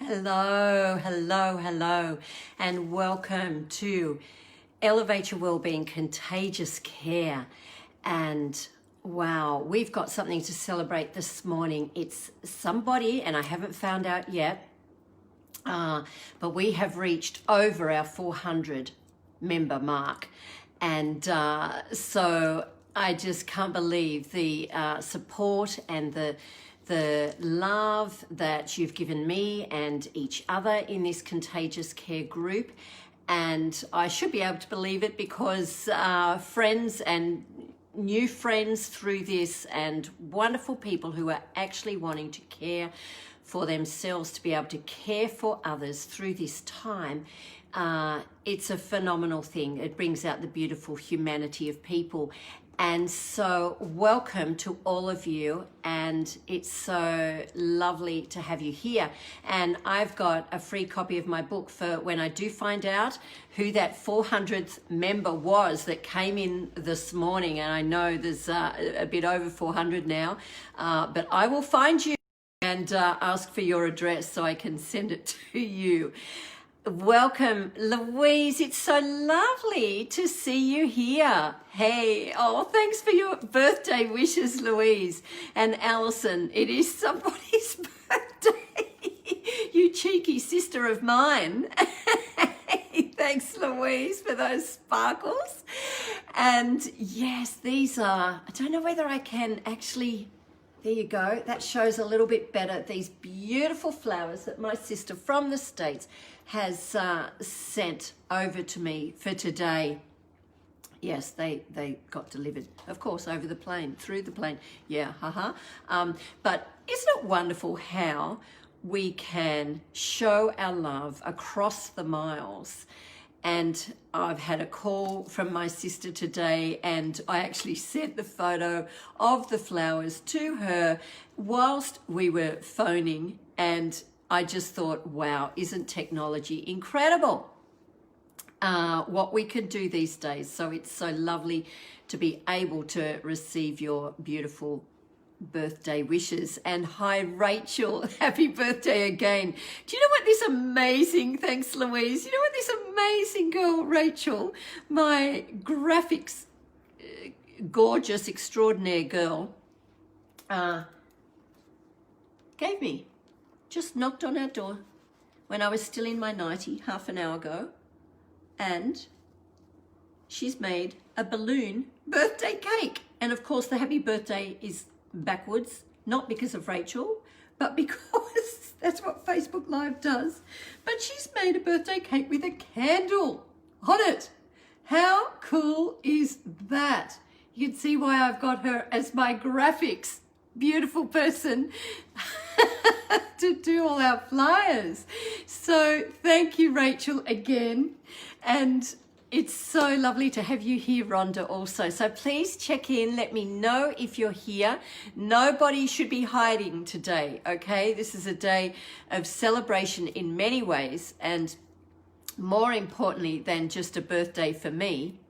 Hello, hello, hello, and welcome to Elevate Your Wellbeing Contagious Care. And wow, we've got something to celebrate this morning. It's somebody, and I haven't found out yet, but we have reached over our 400 member mark. And so I just can't believe the support and the love that you've given me and each other in this contagious care group. And I should be able to believe it because friends and new friends through this and wonderful people who are actually wanting to care for themselves, to be able to care for others through this time. It's a phenomenal thing. It brings out the beautiful humanity of people. And so welcome to all of you, and it's so lovely to have you here. And I've got a free copy of my book for when I do find out who that 400th member was that came in this morning. And I know there's a bit over 400 now, but I will find you and ask for your address so I can send it to you. Welcome, Louise. It's so lovely to see you here. Hey, oh, thanks for your birthday wishes, Louise. And Alison, it is somebody's birthday. You cheeky sister of mine. Thanks, Louise, for those sparkles. And yes, these are, I don't know whether I can actually, there you go. That shows a little bit better. These beautiful flowers that my sister from the States has sent over to me for today. Yes, they got delivered, of course, over the plane, through the plane. Yeah, haha. But isn't it wonderful how we can show our love across the miles? And I've had a call from my sister today, and I actually sent the photo of the flowers to her whilst we were phoning, and I just thought, wow, isn't technology incredible? What we can do these days. So it's so lovely to be able to receive your beautiful birthday wishes. And hi, Rachel, happy birthday again. Do you know what this amazing, thanks, Louise. You know what this amazing girl, Rachel, my graphics, gorgeous, extraordinary girl, gave me? Just knocked on our door when I was still in my nightie half an hour ago, and she's made a balloon birthday cake. And of course the happy birthday is backwards, not because of Rachel, but because that's what Facebook Live does. But she's made a birthday cake with a candle on it. How cool is that? You can see why I've got her as my graphics beautiful person to do all our flyers. So thank you, Rachel, again. And it's so lovely to have you here, Rhonda, also. So please check in. Let me know if you're here. Nobody should be hiding today, okay? This is a day of celebration in many ways, and more importantly than just a birthday for me,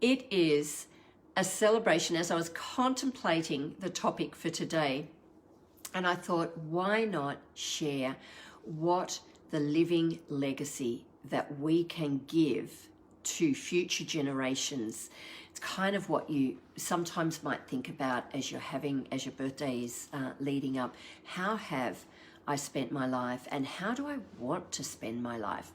it is a celebration. As I was contemplating the topic for today, and I thought, why not share what the living legacy that we can give to future generations. It's kind of what you sometimes might think about as your birthday is leading up. How have I spent my life, and how do I want to spend my life?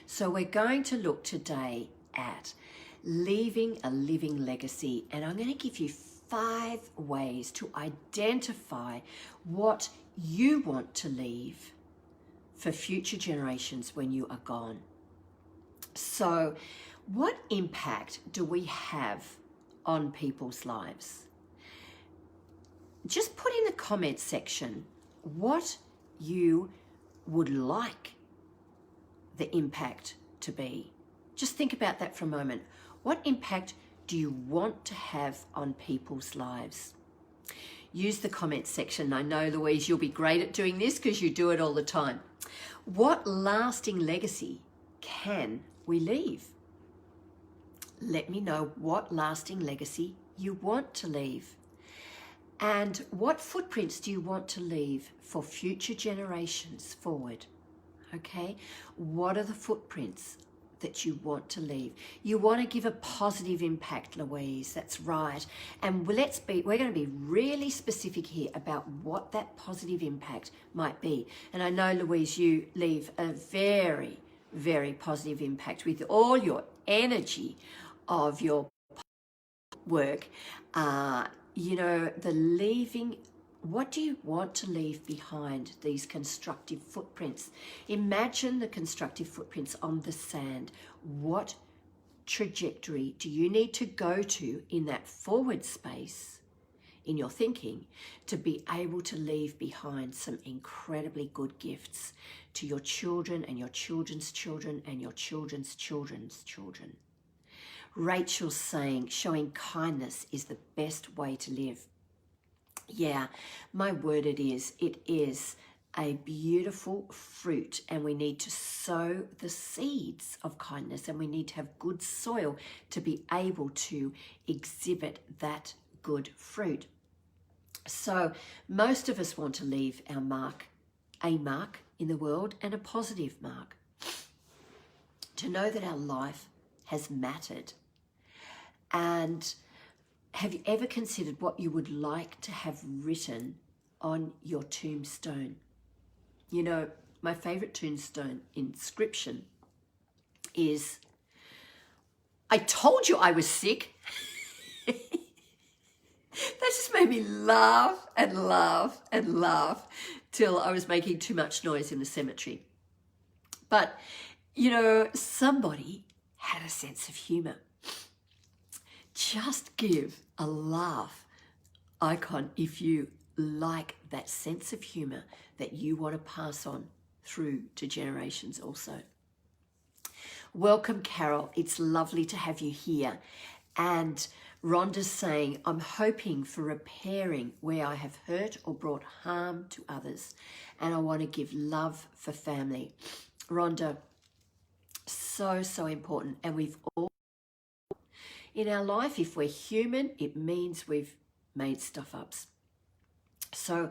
So we're going to look today at leaving a living legacy, and I'm going to give you 5 ways to identify what you want to leave for future generations when you are gone. So what impact do we have on people's lives? Just put in the comments section what you would like the impact to be. Just think about that for a moment. What impact do you want to have on people's lives? Use the comments section. I know, Louise, you'll be great at doing this because you do it all the time. What lasting legacy can we leave? – let me know what lasting legacy you want to leave. And what footprints do you want to leave for future generations forward? Okay, what are the footprints that you want to leave? You want to give a positive impact, Louise. That's right. And we're going to be really specific here about what that positive impact might be. And I know, Louise, you leave a very, very positive impact with all your energy of your work. The leaving, what do you want to leave behind, these constructive footprints? Imagine the constructive footprints on the sand. What trajectory do you need to go to in that forward space in your thinking to be able to leave behind some incredibly good gifts to your children and your children's children and your children's children's children? Rachel's saying, showing kindness is the best way to live. Yeah, my word it is. It is a beautiful fruit, and we need to sow the seeds of kindness, and we need to have good soil to be able to exhibit that good fruit. So most of us want to leave our mark, a mark in the world, and a positive mark. To know that our life has mattered. And have you ever considered what you would like to have written on your tombstone? You know, my favorite tombstone inscription is, I told you I was sick. That just made me laugh and laugh and laugh till I was making too much noise in the cemetery. But, you know, somebody had a sense of humor. Just give a laugh icon if you like that sense of humor that you want to pass on through to generations also. Welcome, Carol. It's lovely to have you here. And Rhonda's saying, I'm hoping for repairing where I have hurt or brought harm to others, and I want to give love for family. Rhonda, so, so important. And we've all, in our life, if we're human, it means we've made stuff ups. So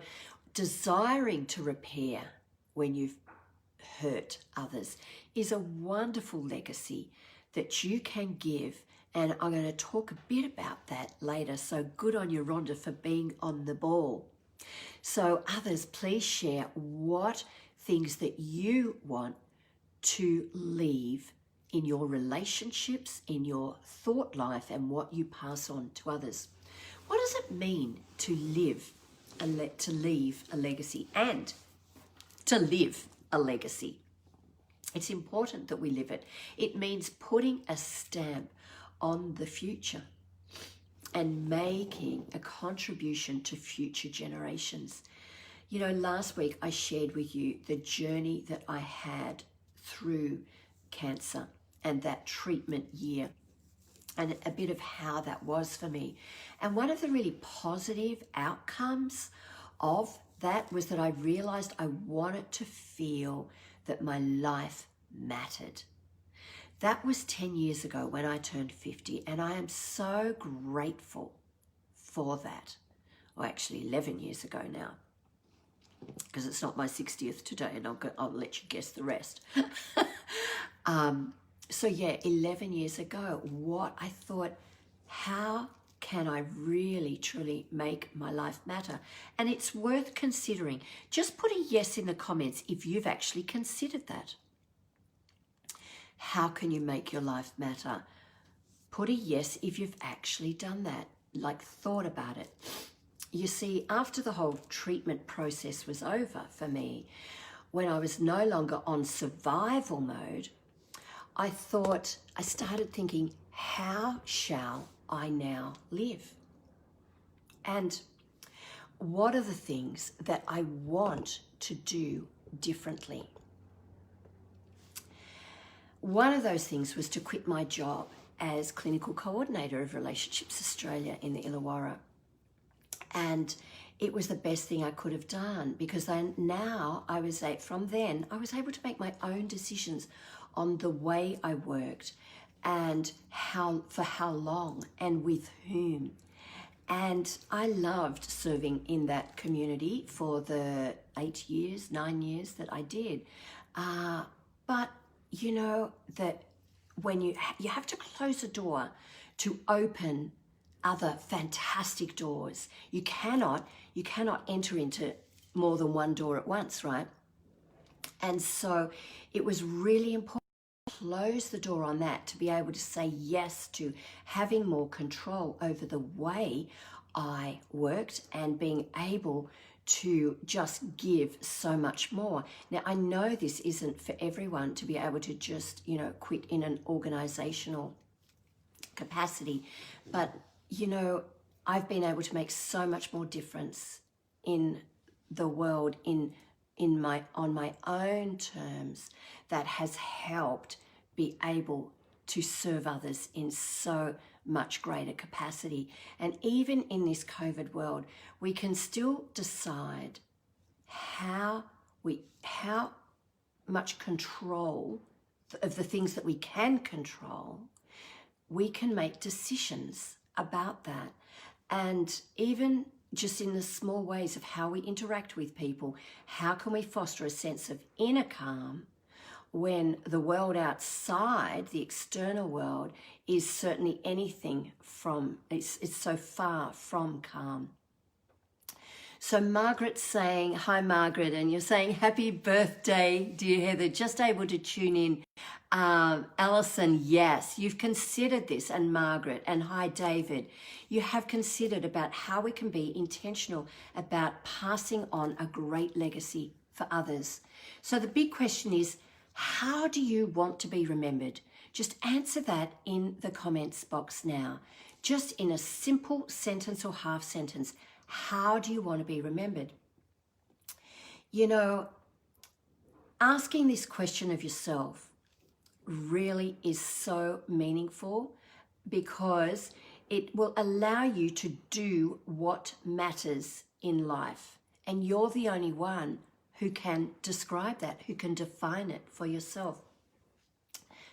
desiring to repair when you've hurt others is a wonderful legacy that you can give. And I'm going to talk a bit about that later. So good on you, Rhonda, for being on the ball. So others, please share what things that you want to leave in your relationships, in your thought life, and what you pass on to others. What does it mean to leave a legacy and to live a legacy? It's important that we live it. It means putting a stamp on the future and making a contribution to future generations. You know, last week I shared with you the journey that I had through cancer and that treatment year, and a bit of how that was for me. And one of the really positive outcomes of that was that I realized I wanted to feel that my life mattered. That was 10 years ago when I turned 50, and I am so grateful for that. Well, actually 11 years ago now, because it's not my 60th today, and I'll let you guess the rest. So yeah, 11 years ago, what I thought, how can I really, truly make my life matter? And it's worth considering. Just put a yes in the comments if you've actually considered that. How can you make your life matter? Put a yes if you've actually done that, like thought about it. You see, after the whole treatment process was over for me, when I was no longer on survival mode, I started thinking, how shall I now live? And what are the things that I want to do differently? One of those things was to quit my job as clinical coordinator of Relationships Australia in the Illawarra. And it was the best thing I could have done, because from then I was able to make my own decisions on the way I worked and for how long and with whom. And I loved serving in that community for the 9 years that I did. But you know that when you have to close a door to open other fantastic doors. You cannot enter into more than one door at once, right? And so it was really important to close the door on that, to be able to say yes to having more control over the way I worked and being able to just give so much more. Now, I know this isn't for everyone to be able to just, quit in an organizational capacity, but, I've been able to make so much more difference in the world on my own terms that has helped be able to serve others in so much greater capacity. And even in this COVID world, we can still decide how much control of the things that we can control. We can make decisions about that. And even just in the small ways of how we interact with people, how can we foster a sense of inner calm when the world outside, the external world, is certainly anything from, it's so far from calm. So Margaret's saying, hi Margaret, and you're saying happy birthday, dear Heather, just able to tune in. Alison, yes, you've considered this, and Margaret, and hi David, you have considered about how we can be intentional about passing on a great legacy for others. So the big question is, how do you want to be remembered? Just answer that in the comments box now. Just in a simple sentence or half sentence, how do you want to be remembered? Asking this question of yourself really is so meaningful, because it will allow you to do what matters in life. And you're the only one who can describe that, who can define it for yourself.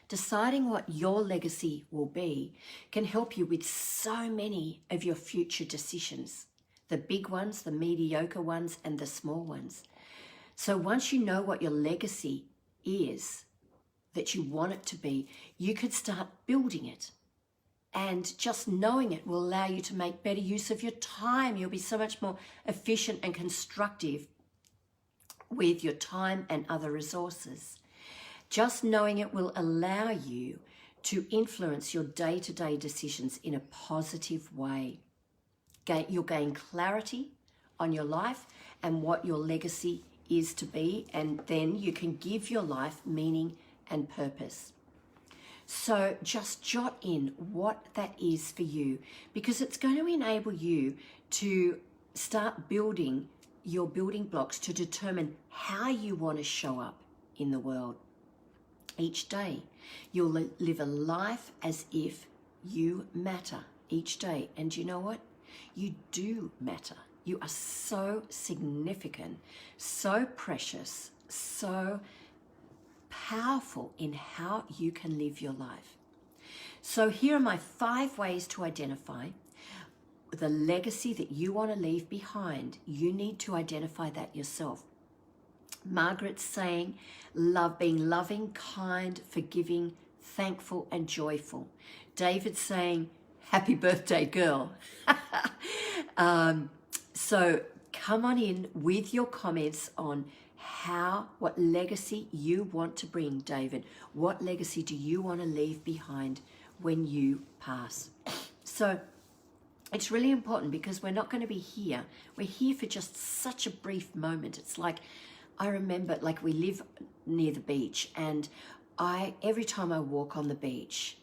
Deciding what your legacy will be can help you with so many of your future decisions, the big ones, the mediocre ones, and the small ones. So once you know what your legacy is, that you want it to be, you could start building it. And just knowing it will allow you to make better use of your time. You'll be so much more efficient and constructive with your time and other resources. Just knowing it will allow you to influence your day-to-day decisions in a positive way. You'll gain clarity on your life and what your legacy is to be, and then you can give your life meaning and purpose. So just jot in what that is for you, because it's going to enable you to start building your building blocks to determine how you want to show up in the world. Each day, you'll live a life as if you matter each day. And you know what? You do matter. You are so significant, so precious, so powerful in how you can live your life. So here are my 5 ways to identify the legacy that you want to leave behind. You need to identify that yourself. Margaret's saying, being loving, kind, forgiving, thankful, and joyful. David's saying, happy birthday, girl. So come on in with your comments on what legacy you want to bring, David. What legacy do you want to leave behind when you pass? So it's really important, because we're not going to be here. We're here for just such a brief moment. It's like, I remember, like, we live near the beach, and every time I walk on the beach,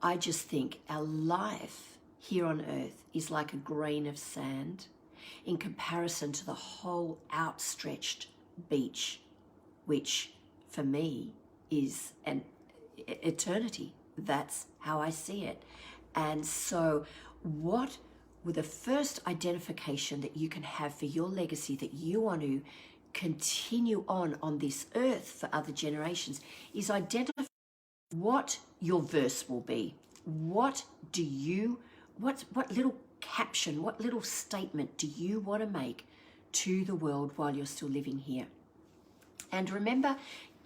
I just think our life here on earth is like a grain of sand in comparison to the whole outstretched beach, which for me is an eternity. That's how I see it. And so what with the first identification that you can have for your legacy that you want to continue on this earth for other generations is identify what your verse will be. What little caption, what little statement do you want to make to the world while you're still living here? And remember,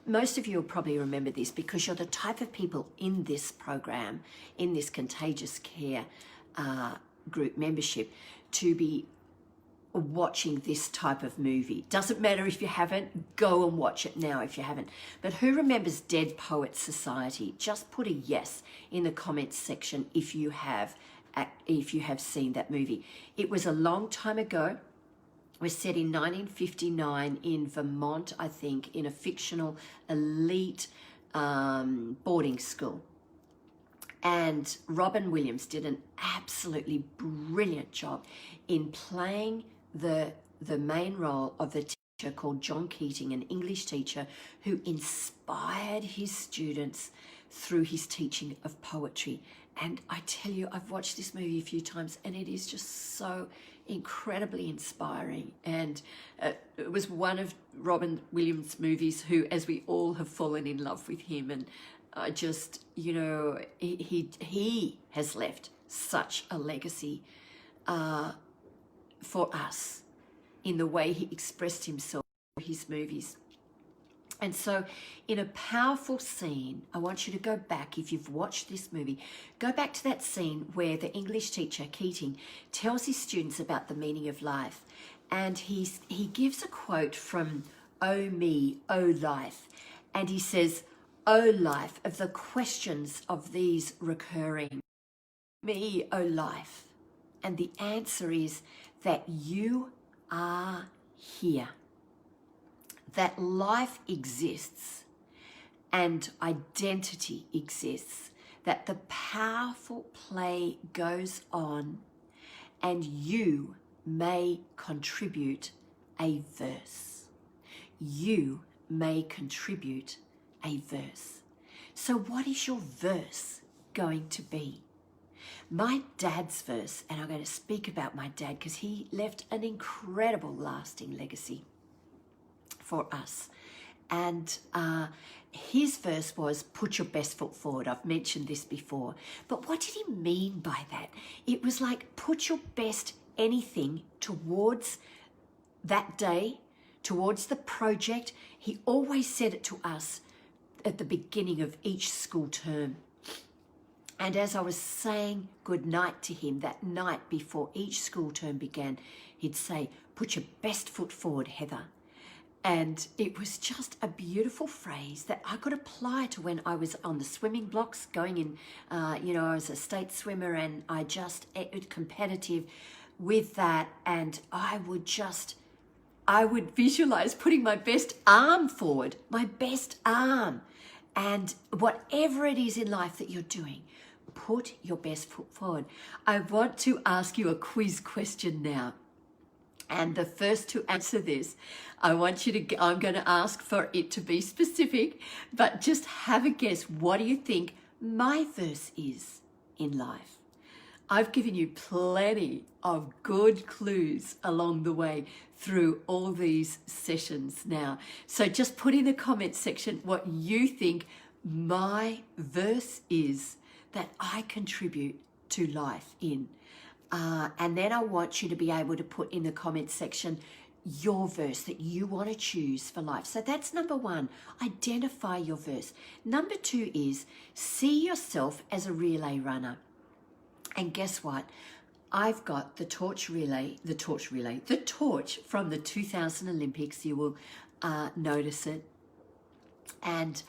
most of you will probably remember this because you're the type of people in this program, in this Contagious Care group membership, to be watching this type of movie. Doesn't matter if you haven't, go and watch it now if you haven't. But who remembers Dead Poets Society? Just put a yes in the comments section if you have seen that movie. It was a long time ago. It was set in 1959 in Vermont, I think, in a fictional elite boarding school. And Robin Williams did an absolutely brilliant job in playing the main role of the teacher called John Keating, an English teacher who inspired his students through his teaching of poetry. And I tell you, I've watched this movie a few times and it is just so incredibly inspiring. And it was one of Robin Williams' movies who, as we all have fallen in love with him, and I just, you know, he has left such a legacy for us in the way he expressed himself in his movies. And so in a powerful scene, I want you to go back, if you've watched this movie, go back to that scene where the English teacher, Keating, tells his students about the meaning of life. And he gives a quote from "Oh me, oh life." And he says, "Oh life, of the questions of these recurring, me, oh life." And the answer is that you are here. That life exists and identity exists, that the powerful play goes on and you may contribute a verse. You may contribute a verse. So what is your verse going to be? My dad's verse, and I'm going to speak about my dad because he left an incredible lasting legacy for us. And his verse was, "Put your best foot forward." I've mentioned this before. But what did he mean by that? It was like, put your best anything towards that day, towards the project. He always said it to us at the beginning of each school term. And as I was saying good night to him that night before each school term began, he'd say, "Put your best foot forward, Heather." And it was just a beautiful phrase that I could apply to when I was on the swimming blocks going in, I was a state swimmer and I just competitive with that. And I would visualize putting my best arm forward, my best arm. And whatever it is in life that you're doing, put your best foot forward. I want to ask you a quiz question now. And the first to answer this, I'm going to ask for it to be specific, but just have a guess. What do you think my verse is in life? I've given you plenty of good clues along the way through all these sessions now. So just put in the comments section what you think my verse is that I contribute to life in. And then I want you to be able to put in the comments section your verse that you want to choose for life. So that's number one, identify your verse. Number two is see yourself as a relay runner. And guess what? I've got the torch from the 2000 Olympics. You will notice it. And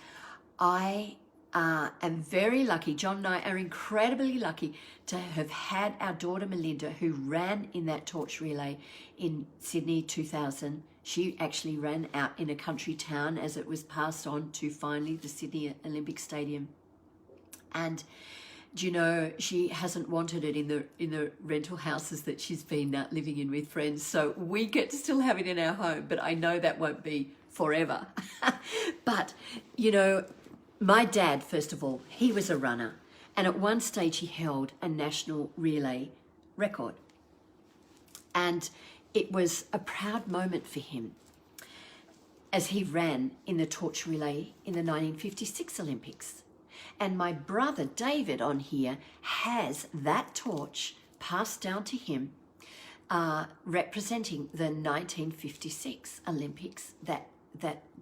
I am very lucky. John and I are incredibly lucky to have had our daughter Melinda, who ran in that torch relay in Sydney 2000. She actually ran out in a country town as it was passed on to finally the Sydney Olympic Stadium. And you know, she hasn't wanted it in the rental houses that she's been living in with friends. So we get to still have it in our home, but I know that won't be forever. But, you know, my dad, first of all, he was a runner. And at one stage he held a national relay record. And it was a proud moment for him as he ran in the torch relay in the 1956 Olympics. And my brother David on here has that torch passed down to him, representing the 1956 Olympics that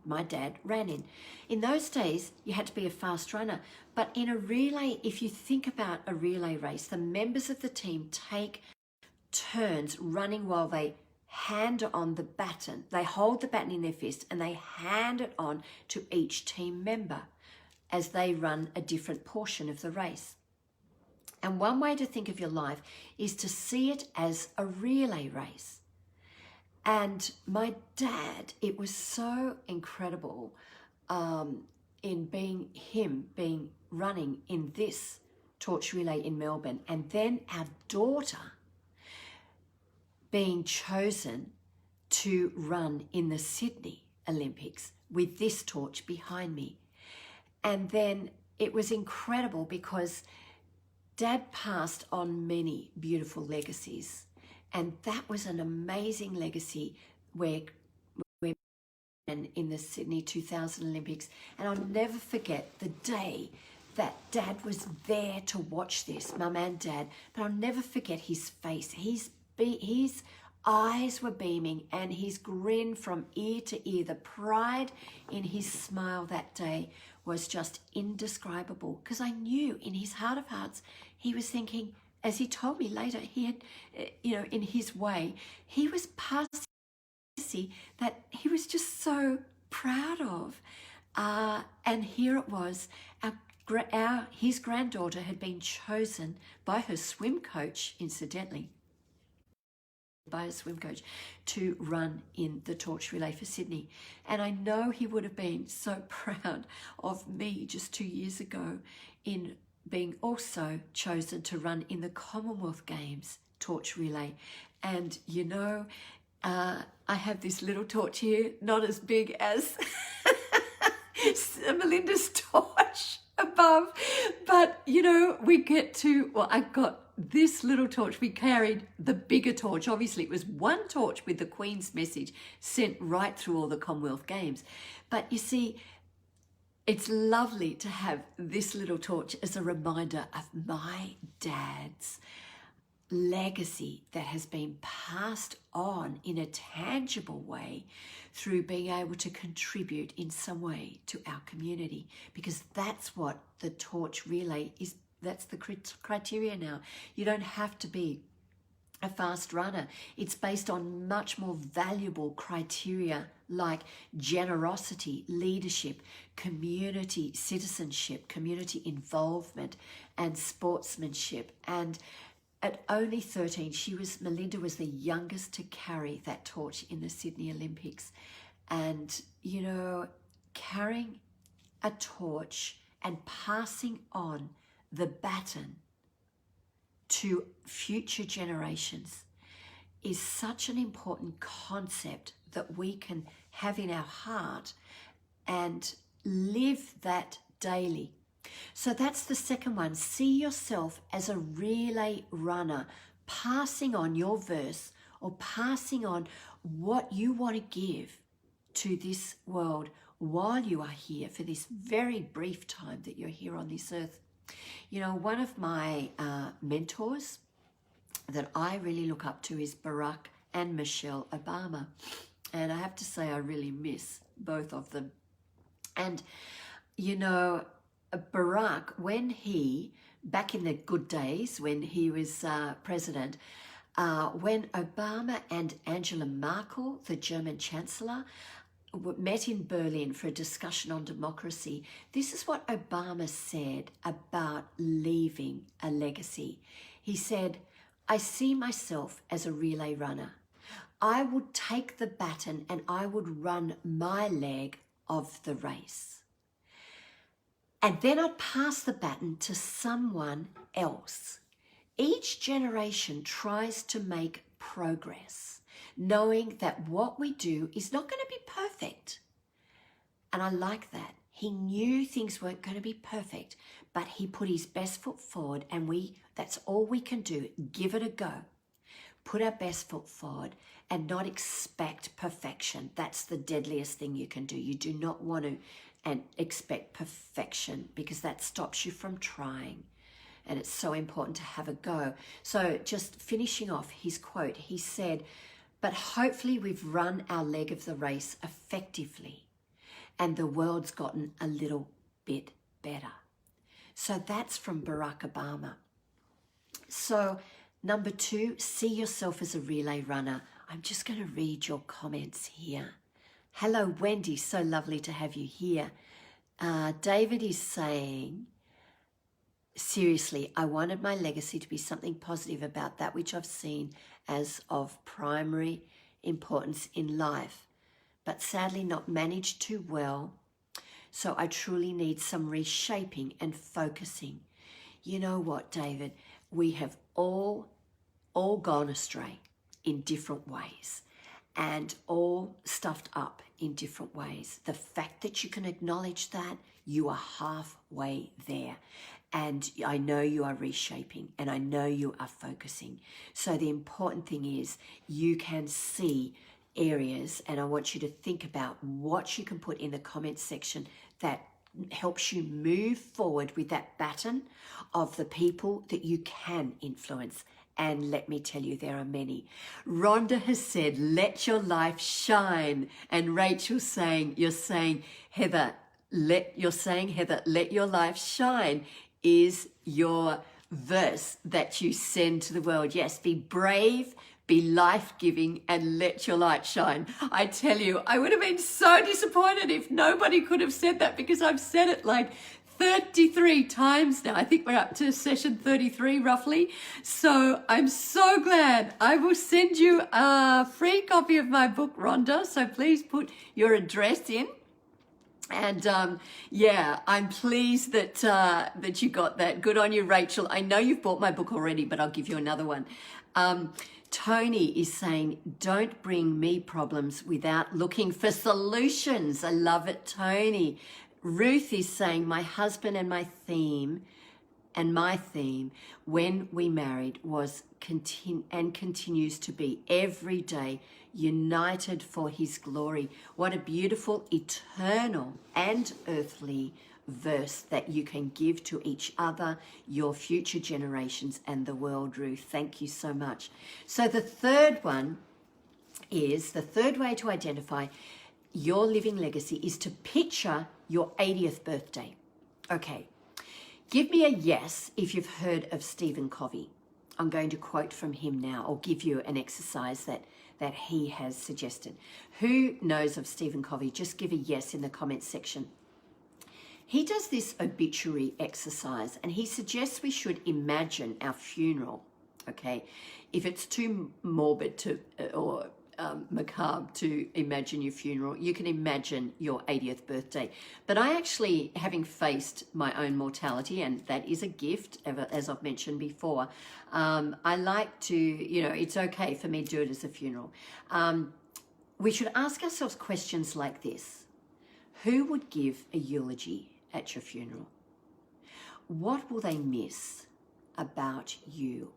my dad ran in. In those days, you had to be a fast runner. But in a relay, if you think about a relay race, the members of the team take turns running while they hand on the baton. They hold the baton in their fist and they hand it on to each team member as they run a different portion of the race. And one way to think of your life is to see it as a relay race. And my dad, it was so incredible in being running in this torch relay in Melbourne, and then our daughter being chosen to run in the Sydney Olympics with this torch behind me. And then it was incredible because Dad passed on many beautiful legacies, and that was an amazing legacy where in the Sydney 2000 Olympics. And I'll never forget the day that Dad was there to watch this, Mum and Dad, but I'll never forget his face. His eyes were beaming and his grin from ear to ear. The pride in his smile that day was just indescribable, because I knew in his heart of hearts, he was thinking, as he told me later, he had, in his way, he was passing that he was just so proud of. And here it was, his granddaughter had been chosen by her swim coach, incidentally, to run in the torch relay for Sydney. And I know he would have been so proud of me just 2 years ago in being also chosen to run in the Commonwealth Games torch relay. And I have this little torch here, not as big as Melinda's torch above, but we get to, I got this little torch. We carried the bigger torch. Obviously it was one torch with the Queen's message sent right through all the Commonwealth Games. But you see, it's lovely to have this little torch as a reminder of my dad's legacy that has been passed on in a tangible way through being able to contribute in some way to our community, because that's what the torch relay is. That's the criteria now. You don't have to be a fast runner. It's based on much more valuable criteria like generosity, leadership, community citizenship, community involvement, and sportsmanship. And at only 13, Melinda was the youngest to carry that torch in the Sydney Olympics. And, carrying a torch and passing on the baton to future generations is such an important concept that we can have in our heart and live that daily. So that's the second one. See yourself as a relay runner, passing on your verse or passing on what you want to give to this world while you are here for this very brief time that you're here on this earth. One of my mentors that I really look up to is Barack and Michelle Obama. And I have to say, I really miss both of them. And, Barack, back in the good days when he was president, when Obama and Angela Merkel, the German Chancellor, met in Berlin for a discussion on democracy, this is what Obama said about leaving a legacy. He said, "I see myself as a relay runner. I would take the baton and I would run my leg of the race. And then I'd pass the baton to someone else. Each generation tries to make progress, knowing that what we do is not going to be perfect." And I like that. He knew things weren't going to be perfect, but he put his best foot forward, and that's all we can do. Give it a go. Put our best foot forward and not expect perfection. That's the deadliest thing you can do. You do not want to expect perfection, because that stops you from trying. and it's so important to have a go. So just finishing off his quote, he said, "But hopefully we've run our leg of the race effectively and the world's gotten a little bit better." So that's from Barack Obama. So number 2, see yourself as a relay runner. I'm just going to read your comments here. Hello, Wendy. So lovely to have you here. David is saying, seriously, I wanted my legacy to be something positive about that which I've seen as of primary importance in life, but sadly not managed too well. So I truly need some reshaping and focusing. You know what, David? We have all gone astray in different ways and all stuffed up in different ways. The fact that you can acknowledge that, you are halfway there. And I know you are reshaping and I know you are focusing. So the important thing is you can see areas, and I want you to think about what you can put in the comments section that helps you move forward with that baton of the people that you can influence. And let me tell you, there are many. Rhonda has said, let your life shine. And Rachel's saying, Heather, let your life shine is your verse that you send to the world. Yes, be brave, be life-giving, and let your light shine. I tell you, I would have been so disappointed if nobody could have said that, because I've said it like 33 times now. I think we're up to session 33 roughly. So I'm so glad. I will send you a free copy of my book, Rhonda. So please put your address in. And yeah, I'm pleased that you got that. Good on you, Rachel. I know you've bought my book already, but I'll give you another one. Tony is saying, don't bring me problems without looking for solutions. I love it, Tony. Ruth is saying, my husband and my theme when we married was and continues to be every day united for his glory. What a beautiful, eternal and earthly verse that you can give to each other, your future generations, and the world, Ruth. Thank you so much. So the third one is, the third way to identify your living legacy is to picture your 80th birthday. Okay, give me a yes if you've heard of Stephen Covey. I'm going to quote from him now, or give you an exercise that he has suggested. Who knows of Stephen Covey? Just give a yes in the comments section. He does this obituary exercise, and he suggests we should imagine our funeral, okay? If it's too morbid or macabre to imagine your funeral, you can imagine your 80th birthday. But I actually, having faced my own mortality, and that is a gift, as I've mentioned before, I like to, it's okay for me to do it as a funeral. We should ask ourselves questions like this. Who would give a eulogy at your funeral? What will they miss about you?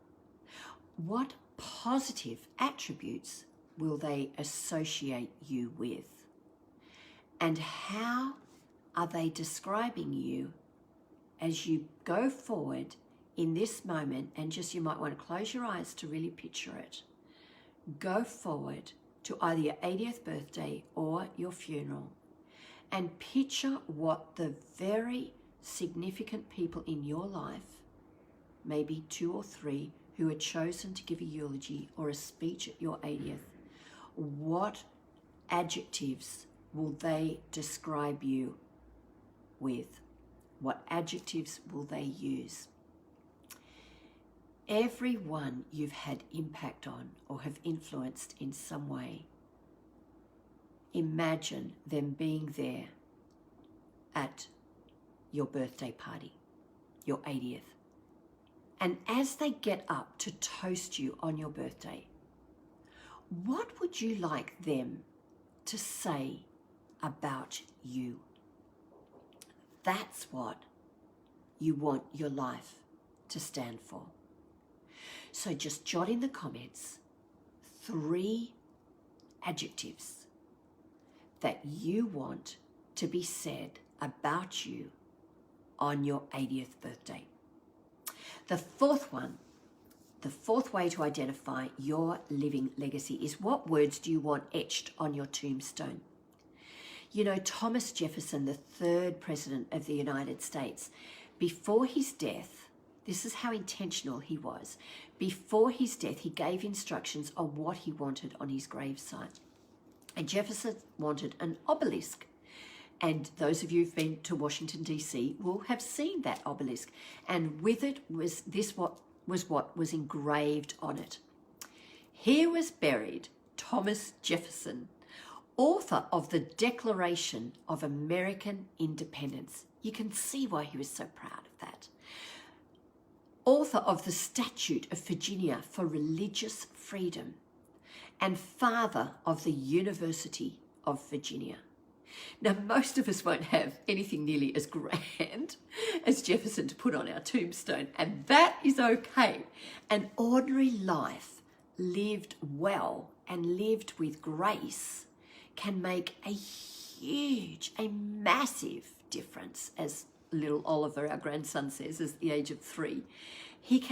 What positive attributes will they associate you with? And how are they describing you as you go forward in this moment? And just, you might want to close your eyes to really picture it. Go forward to either your 80th birthday or your funeral, and picture what the very significant people in your life, maybe 2 or 3, who had chosen to give a eulogy or a speech at your 80th, what adjectives will they describe you with? What adjectives will they use? Everyone you've had impact on or have influenced in some way, imagine them being there at your birthday party, your 80th. And as they get up to toast you on your birthday, what would you like them to say about you? That's what you want your life to stand for. So just jot in the comments 3 adjectives that you want to be said about you on your 80th birthday. The fourth one, the fourth way to identify your living legacy is, what words do you want etched on your tombstone? You know, Thomas Jefferson, the third president of the United States, before his death, this is how intentional he was. Before his death, he gave instructions on what he wanted on his gravesite. And Jefferson wanted an obelisk. And those of you who've been to Washington, D.C. will have seen that obelisk. And with it was what was engraved on it. Here was buried Thomas Jefferson, author of the Declaration of American Independence. You can see why he was so proud of that. Author of the Statute of Virginia for Religious Freedom, and father of the University of Virginia. Now, most of us won't have anything nearly as grand as Jefferson to put on our tombstone, and that is okay. An ordinary life lived well and lived with grace can make a huge, a massive difference, as little Oliver, our grandson, says, at the age of 3. It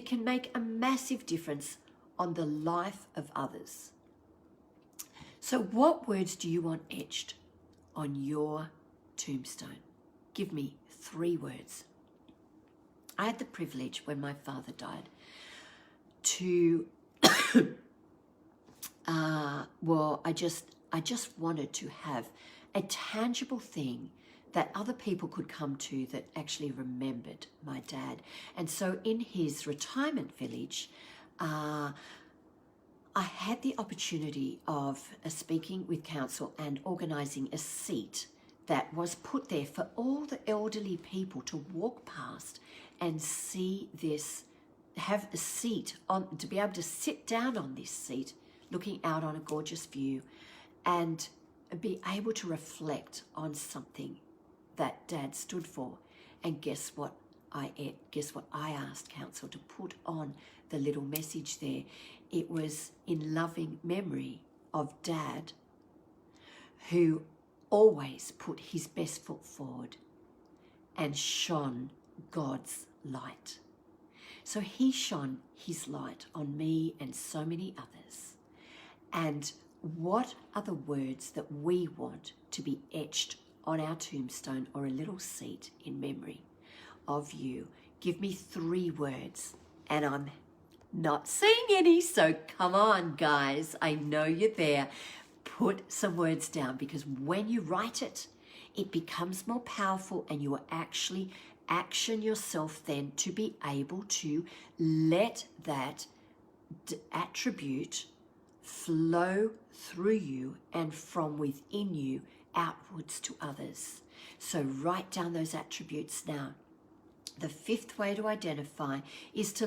can make a massive difference on the life of others. So what words do you want etched on your tombstone? Give me 3 words. I had the privilege when my father died to, I just wanted to have a tangible thing that other people could come to that actually remembered my dad. And so in his retirement village, I had the opportunity of speaking with council and organising a seat that was put there for all the elderly people to walk past and see this, have a seat on, to be able to sit down on this seat, looking out on a gorgeous view, and be able to reflect on something that Dad stood for. And guess what I asked council to put on the little message there. It was in loving memory of Dad, who always put his best foot forward and shone God's light. So he shone his light on me and so many others. And what are the words that we want to be etched on our tombstone or a little seat in memory of you? Give me 3 words, and I'm not seeing any, so come on, guys. I know you're there. Put some words down, because when you write it, it becomes more powerful, and you will actually action yourself then to be able to let that attribute flow through you and from within you outwards to others. So write down those attributes now. The 5th way to identify is to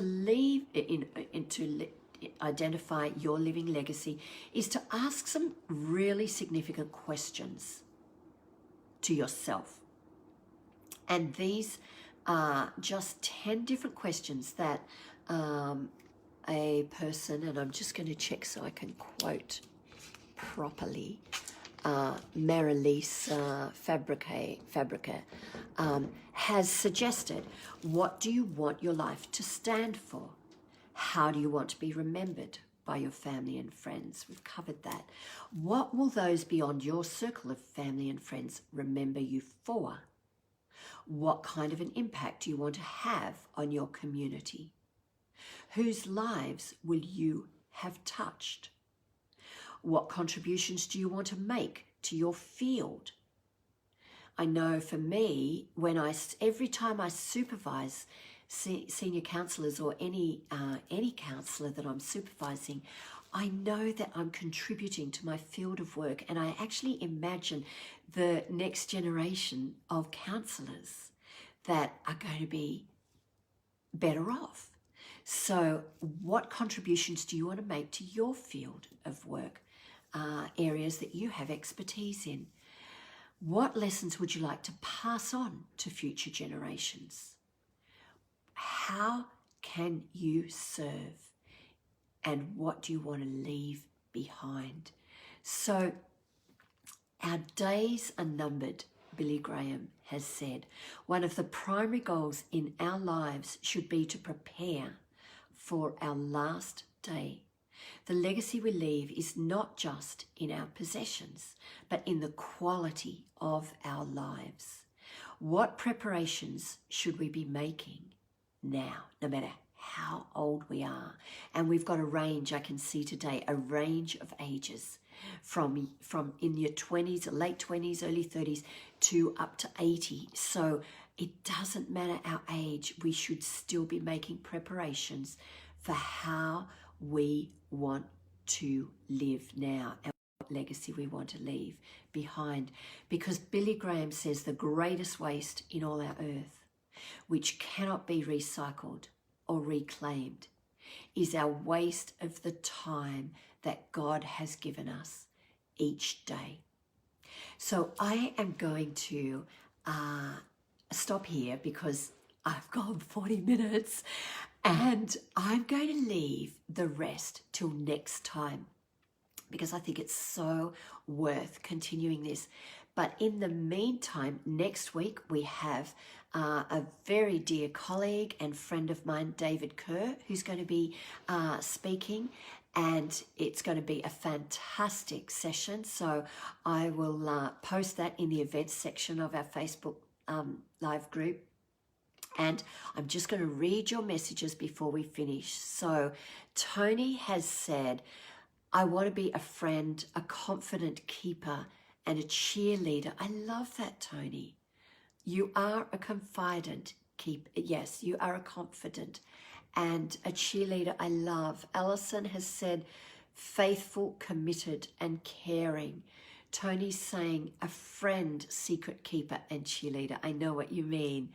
identify your living legacy is to ask some really significant questions to yourself. And these are just 10 different questions that a person, and I'm just going to check so I can quote properly, Marilise Fabrica has suggested. What do you want your life to stand for? How do you want to be remembered by your family and friends? We've covered that. What will those beyond your circle of family and friends remember you for? What kind of an impact do you want to have on your community? Whose lives will you have touched? What contributions do you want to make to your field? I know for me, every time I supervise senior counsellors or any counsellor that I'm supervising, I know that I'm contributing to my field of work, and I actually imagine the next generation of counsellors that are going to be better off. So what contributions do you want to make to your field of work, areas that you have expertise in? What lessons would you like to pass on to future generations? How can you serve? And what do you want to leave behind? So our days are numbered, Billy Graham has said. One of the primary goals in our lives should be to prepare for our last day. The legacy we leave is not just in our possessions, but in the quality of our lives. What preparations should we be making now, no matter how old we are? And we've got a range, I can see today, a range of ages from in your 20s, late 20s, early 30s to up to 80. So it doesn't matter our age, we should still be making preparations for how we want to live now and what legacy we want to leave behind. Because Billy Graham says the greatest waste in all our earth, which cannot be recycled or reclaimed, is our waste of the time that God has given us each day. So I am going to stop here because I've gone 40 minutes and I'm going to leave the rest till next time because I think it's so worth continuing this. But in the meantime, next week we have a very dear colleague and friend of mine, David Kerr, who's going to be speaking, and it's going to be a fantastic session. So I will post that in the events section of our Facebook live group. And I'm just going to read your messages before we finish. So Tony has said, I want to be a friend, a confident keeper, and a cheerleader. I love that, Tony. You are a confident keeper. Yes, you are a confident and a cheerleader. I love. Alison has said, faithful, committed, and caring. Tony's saying, a friend, secret keeper, and cheerleader. I know what you mean.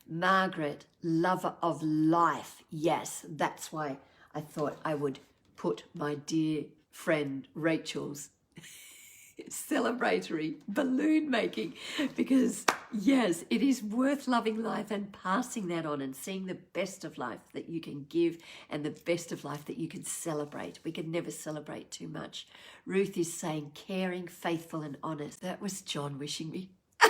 Margaret, lover of life. Yes, that's why I thought I would put my dear friend Rachel's celebratory balloon making, because yes, it is worth loving life and passing that on and seeing the best of life that you can give and the best of life that you can celebrate. We can never celebrate too much. Ruth is saying caring, faithful, and honest. That was John wishing me. I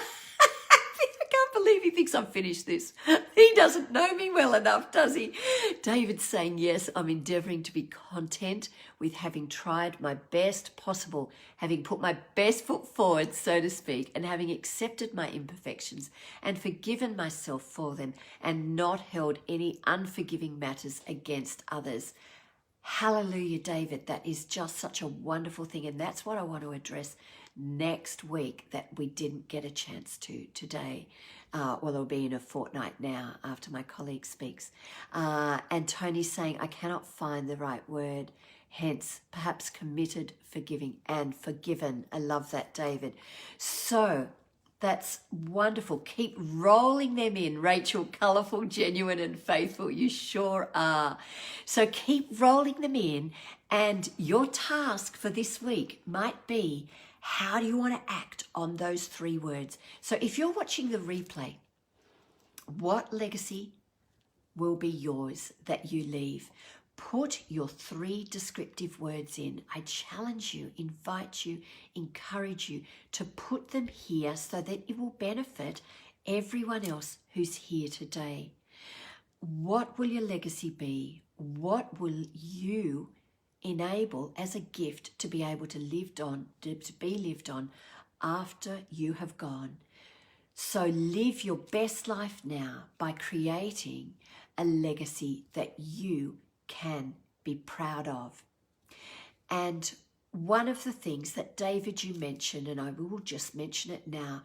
can't believe he thinks I've finished this. He doesn't know me well enough, does he? David's saying, yes, I'm endeavouring to be content with having tried my best possible, having put my best foot forward, so to speak, and having accepted my imperfections and forgiven myself for them and not held any unforgiving matters against others. Hallelujah, David. That is just such a wonderful thing. And that's what I want to address next week that we didn't get a chance to today. Well, it'll be in a fortnight now after my colleague speaks. And Tony's saying, I cannot find the right word. Hence, perhaps committed, forgiving, and forgiven. I love that, David. So that's wonderful. Keep rolling them in, Rachel. Colourful, genuine, and faithful. You sure are. So keep rolling them in. And your task for this week might be, how do you want to act on those 3 words? So if you're watching the replay, what legacy will be yours that you leave? Put your 3 descriptive words in. I challenge you, invite you, encourage you to put them here so that it will benefit everyone else who's here today. What will your legacy be? What will you enable as a gift to be able to be lived on after you have gone? So live your best life now by creating a legacy that you can be proud of. And one of the things that, David, you mentioned, and I will just mention it now,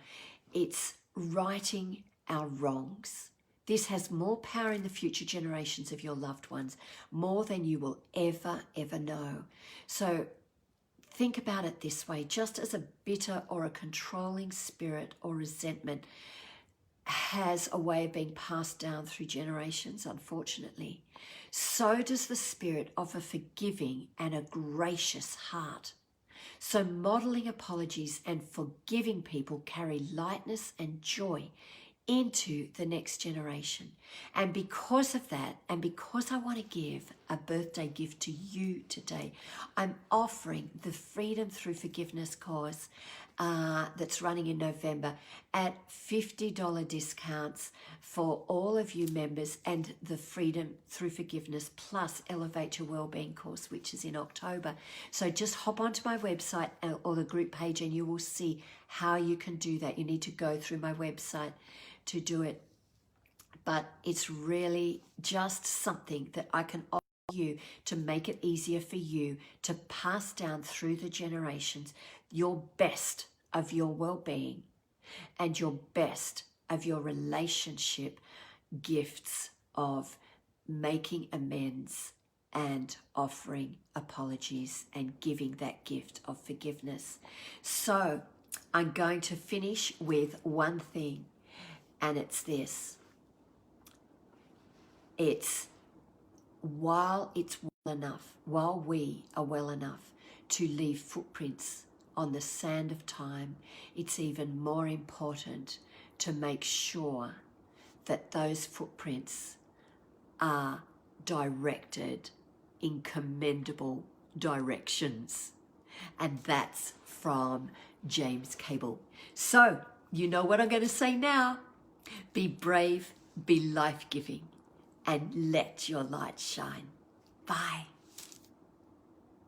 it's righting our wrongs. This has more power in the future generations of your loved ones, more than you will ever, ever know. So think about it this way, just as a bitter or a controlling spirit or resentment has a way of being passed down through generations, unfortunately, so does the spirit of a forgiving and a gracious heart. So modeling apologies and forgiving people carry lightness and joy into the next generation. And because of that, and because I want to give a birthday gift to you today, I'm offering the Freedom Through Forgiveness course. that's running in November at $50 discounts for all of you members, and the Freedom Through Forgiveness plus Elevate Your Wellbeing course, which is in October. So just hop onto my website or the group page and you will see how you can do that. You need to go through my website to do it. But it's really just something that I can offer you to make it easier for you to pass down through the generations your best of your well-being and your best of your relationship gifts of making amends and offering apologies and giving that gift of forgiveness. So I'm going to finish with one thing, and it's this. It's while we are well enough to leave footprints on the sand of time, it's even more important to make sure that those footprints are directed in commendable directions. And that's from James Cable. So, you know what I'm going to say now. Be brave, be life-giving, and let your light shine. Bye.